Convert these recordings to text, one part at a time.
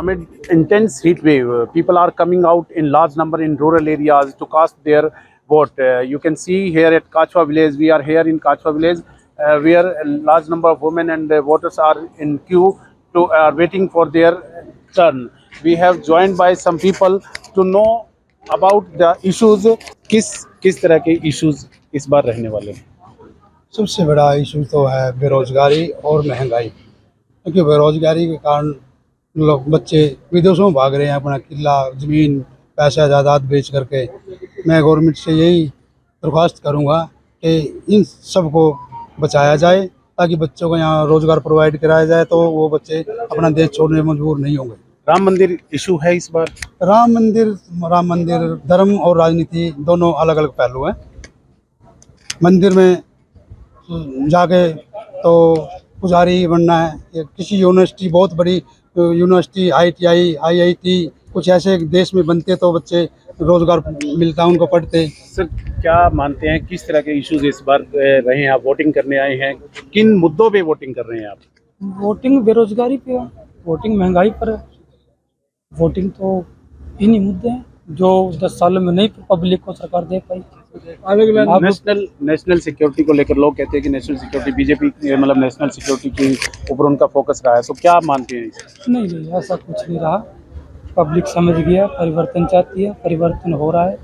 amid intense heat wave, people are coming out in large number in rural areas to cast their vote. You can see here at Kachwa village, we are here in Kachwa village, where a large number of women and voters are in queue to waiting for their turn. We have joined by some people to know about the issues. किस तरह के issues इस बार रहने वाले हैं? सबसे बड़ा issue तो है बेरोजगारी और महंगाई, क्योंकि बेरोजगारी के कारण लोग बच्चे विदेशों में भाग रहे हैं अपना किला ज़मीन पैसा जायदाद बेच करके। मैं गवर्नमेंट से यही दरख्वास्त करूंगा कि इन सब को बचाया जाए ताकि बच्चों को यहाँ रोज़गार प्रोवाइड कराया जाए, तो वो बच्चे अपना देश छोड़ने में मजबूर नहीं होंगे। राम मंदिर इशू है इस बार। राम मंदिर धर्म और राजनीति दोनों अलग अलग पहलू हैं। मंदिर में जाके तो पुजारी बनना है, या किसी यूनिवर्सिटी बहुत बड़ी यूनिवर्सिटी IIT IIT कुछ ऐसे देश में बनते तो बच्चे रोजगार मिलता उनको पढ़ते। सर क्या मानते हैं किस तरह के इश्यूज इस बार रहे हैं? आप वोटिंग करने आए हैं, किन मुद्दों पे वोटिंग कर रहे हैं आप? वोटिंग बेरोजगारी पे है, वोटिंग महंगाई पर है, वोटिंग तो इन्हीं मुद्दे हैं जो 10 साल में नहीं पब्लिक को सरकार दे पाई। नेशनल सिक्योरिटी को लेकर लोग कहते हैं कि नेशनल सिक्योरिटी बीजेपी मतलब नेशनल सिक्योरिटी के ऊपर उनका फोकस रहा है, तो क्या मानते हैं? नहीं ऐसा कुछ नहीं रहा। पब्लिक समझ गया, परिवर्तन चाहती है, परिवर्तन हो रहा है।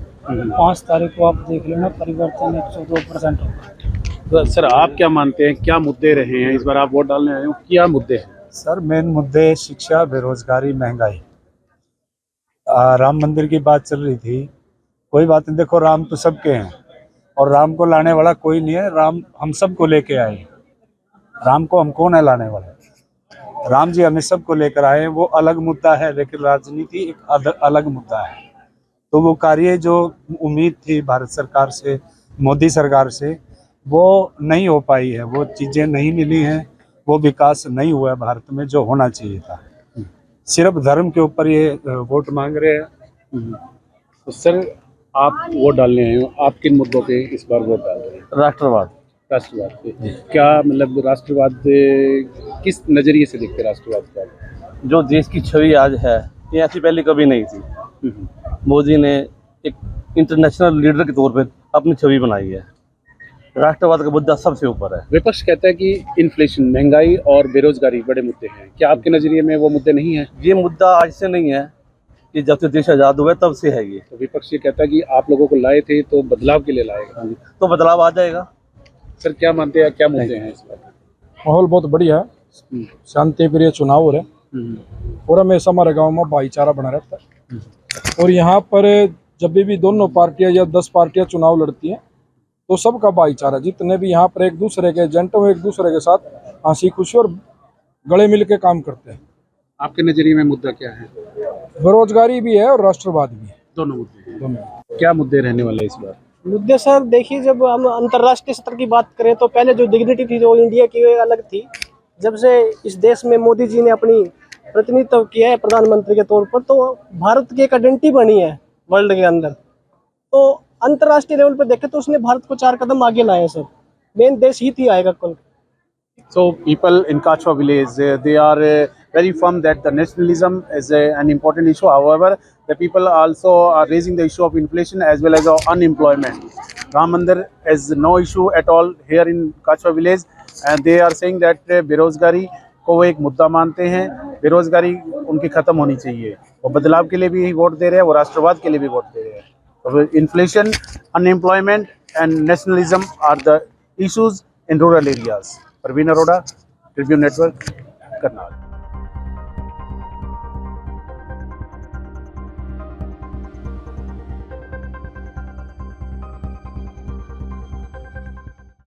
5 तारीख को आप देख लेना, परिवर्तन 102% होगा। तो सर आप क्या मानते हैं, क्या मुद्दे रहे हैं इस बार आप वोट डालने आए हो, क्या मुद्दे हैं? सर मेन मुद्दे शिक्षा, बेरोजगारी, महंगाई। राम मंदिर की बात चल रही थी, कोई बात नहीं, देखो राम तो सबके हैं और राम को लाने वाला कोई नहीं है। राम हम सबको लेके आए, राम को हम कौन है लाने वाले? राम जी हमें सबको लेकर आए, वो अलग मुद्दा है, लेकिन राजनीति एक अलग मुद्दा है। तो वो कार्य जो उम्मीद थी भारत सरकार से, मोदी सरकार से, वो नहीं हो पाई है, वो चीज़ें नहीं मिली हैं, वो विकास नहीं हुआ है भारत में जो होना चाहिए था। सिर्फ धर्म के ऊपर ये वोट मांग रहे हैं। तो सर आप वोट डालने आए हो, आप किन मुद्दों पे इस बार वोट डाल रहे हैं? राष्ट्रवाद पे। क्या मतलब राष्ट्रवाद किस नजरिए से देखते हैं राष्ट्रवाद का? जो देश की छवि आज है ये ऐसी पहले कभी नहीं थी। मोदी ने एक इंटरनेशनल लीडर के तौर पे अपनी छवि बनाई है। राष्ट्रवाद का मुद्दा सबसे ऊपर है। विपक्ष कहता है कि इन्फ्लेशन, महंगाई और बेरोजगारी बड़े मुद्दे हैं, क्या आपके नजरिए में वो मुद्दे नहीं है? ये मुद्दा आज से नहीं है, कि जब से देश आज़ाद हुआ तब से है ये। तो विपक्ष ये कहता है कि आप लोगों को लाए थे तो बदलाव के लिए लाएगा, तो बदलाव आ जाएगा। सर क्या मानते हैं, क्या मुद्दे हैं इस बार? माहौल बहुत बढ़िया है, शांति प्रिय चुनाव हो रहे और हमेशा हमारे गांव में भाईचारा बना रहता है। और यहाँ पर जब भी दोनों पार्टियां या 10 पार्टियां चुनाव लड़ती हैं तो सबका भाईचारा, जितने भी यहाँ पर एक दूसरे के एजेंट हो, एक दूसरे के साथ हंसी खुशी और गले मिल के काम करते हैं। आपके नजरिए में मुद्दा क्या है? बेरोजगारी भी है और राष्ट्रवाद भी है, दोनों मुद्दे हैं। क्या मुद्दे रहने वाले इस बार? मुद्दे सर देखिए, जब हम अंतर्राष्ट्रीय स्तर की बात करें तो पहले जो डिग्निटी थी जो इंडिया की वो अलग थी। जब से इस देश में मोदी जी ने अपनी प्रतिनिधित्व किया है प्रधानमंत्री के तौर पर, तो भारत की एक आइडेंटिटी बनी है वर्ल्ड के अंदर। तो अंतर्राष्ट्रीय लेवल पर देखें तो उसने भारत को 4 कदम आगे लाया सर। मेन देश ही थी आएगा कल। So people in Kachwa village, they are very firm that the nationalism is an important issue. However, the people also are raising the issue of inflation as well as unemployment. Ram Mandir is no issue at all here in Kachwa village, and they are saying that बेरोजगारी को वो एक मुद्दा मानते हैं, बेरोजगारी उनकी खत्म होनी चाहिए। वो बदलाव के लिए भी वोट दे रहे हैं, वो राष्ट्रवाद के लिए भी वोट दे रहे हैं। तो inflation, unemployment and nationalism are the issues in rural areas. Parveen Arora, Tribune network, Karnal.